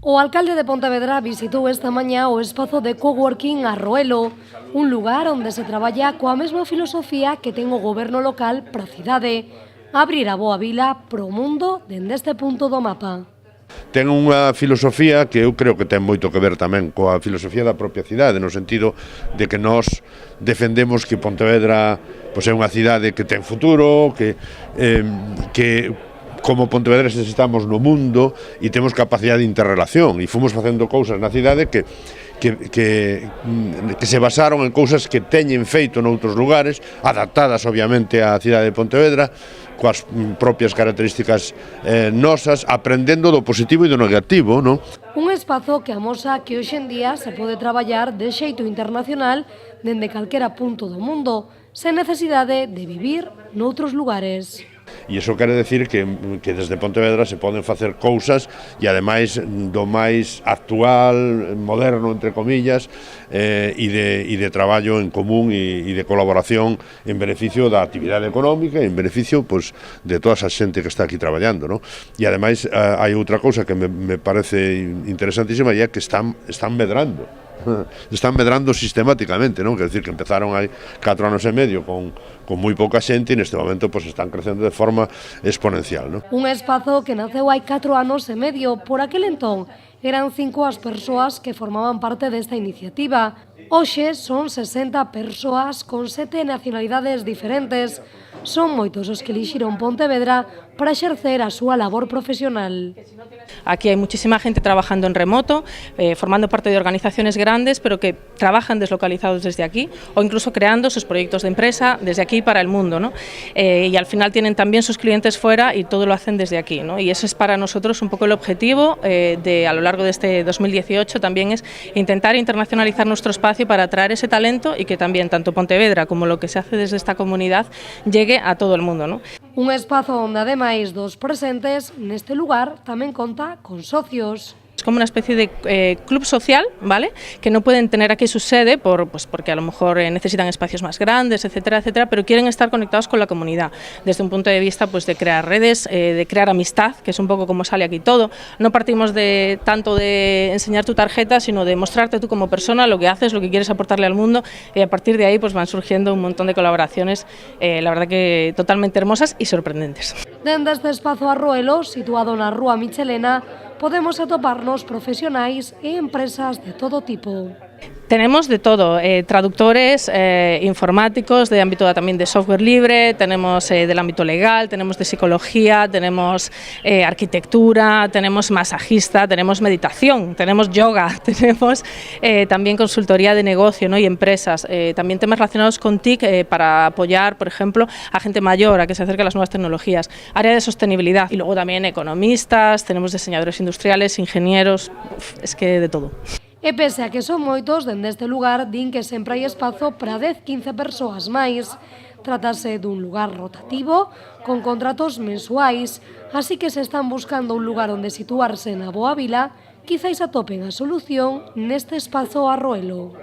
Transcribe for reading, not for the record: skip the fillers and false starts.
O alcalde de Pontevedra visitou esta mañá o espazo de coworking Arroelo, un lugar onde se traballa coa mesma filosofía que ten o goberno local para a cidade, abrir a boa vila pro mundo dende este punto do mapa. Ten unha filosofía que eu creo que ten moito que ver tamén coa filosofía da propia cidade, no sentido de que nós defendemos que Pontevedra pois, é unha cidade que ten futuro, que como pontevedreses estamos no mundo e temos capacidade de interrelación e fomos facendo cousas na cidade que se basaron en cousas que teñen feito noutros lugares, adaptadas obviamente á cidade de Pontevedra, coas propias características nosas, aprendendo do positivo e do negativo, non? Un espazo que amosa que hoxe en día se pode traballar de xeito internacional dende calquera punto do mundo, sen necesidade de vivir noutros lugares. E iso quere decir que desde Pontevedra se poden facer cousas e ademais do máis actual, moderno, entre comillas, e de traballo en común e de colaboración en beneficio da actividade económica e en beneficio pois, de toda esa xente que está aquí traballando, non? E ademais hai outra cousa que me parece interesantísima e é que están medrando sistemáticamente, non? Quer decir que empezaron hai 4 anos e medio con moi pouca xente e neste momento pues, están crecendo de forma exponencial, non? Un espazo que naceu hai 4 anos e medio, por aquel entón eran 5 as persoas que formaban parte desta iniciativa. Hoxe son 60 persoas con 7 nacionalidades diferentes. Son moitos os que elixiron Pontevedra para exercer a súa labor profesional. Aquí hai muchísima gente trabajando en remoto, formando parte de organizaciones grandes, pero que trabajan deslocalizados desde aquí o incluso creando sus proyectos de empresa desde aquí para el mundo, ¿no? Y al final tienen también sus clientes fuera y todo lo hacen desde aquí, ¿no? Y eso es para nosotros un poco el objetivo a lo largo de este 2018 también es intentar internacionalizar nuestro espacio para atraer ese talento y que también tanto Pontevedra como lo que se hace desde esta comunidad llegue a todo el mundo, ¿no? Un espazo onde, ademais dos presentes, neste lugar tamén conta con socios. Es como una especie de club social, ¿vale? Que no pueden tener aquí su sede porque a lo mejor necesitan espacios más grandes, etcétera, etcétera, pero quieren estar conectados con la comunidad desde un punto de vista pues, de crear redes, de crear amistad, que es un poco como sale aquí todo. No partimos tanto de enseñar tu tarjeta, sino de mostrarte tú como persona lo que haces, lo que quieres aportarle al mundo y a partir de ahí pues, van surgiendo un montón de colaboraciones, la verdad que totalmente hermosas y sorprendentes. Dende este espazo Arroelo, situado na Rúa Michelena, podemos atoparnos profesionais e empresas de todo tipo. Tenemos de todo, traductores, informáticos, de ámbito también de software libre, tenemos del ámbito legal, tenemos de psicología, tenemos arquitectura, tenemos masajista, tenemos meditación, tenemos yoga, tenemos también consultoría de negocio, ¿no? Y empresas, también temas relacionados con TIC para apoyar, por ejemplo, a gente mayor a que se acerque a las nuevas tecnologías, área de sostenibilidad y luego también economistas, tenemos diseñadores industriales, ingenieros, es que de todo. E pese a que son moitos, dende este lugar din que sempre hai espazo para 10-15 persoas máis. Trátase dun lugar rotativo, con contratos mensuais, así que se están buscando un lugar onde situarse na Boa Vila, quizáis atopen a solución neste espazo Arroelo.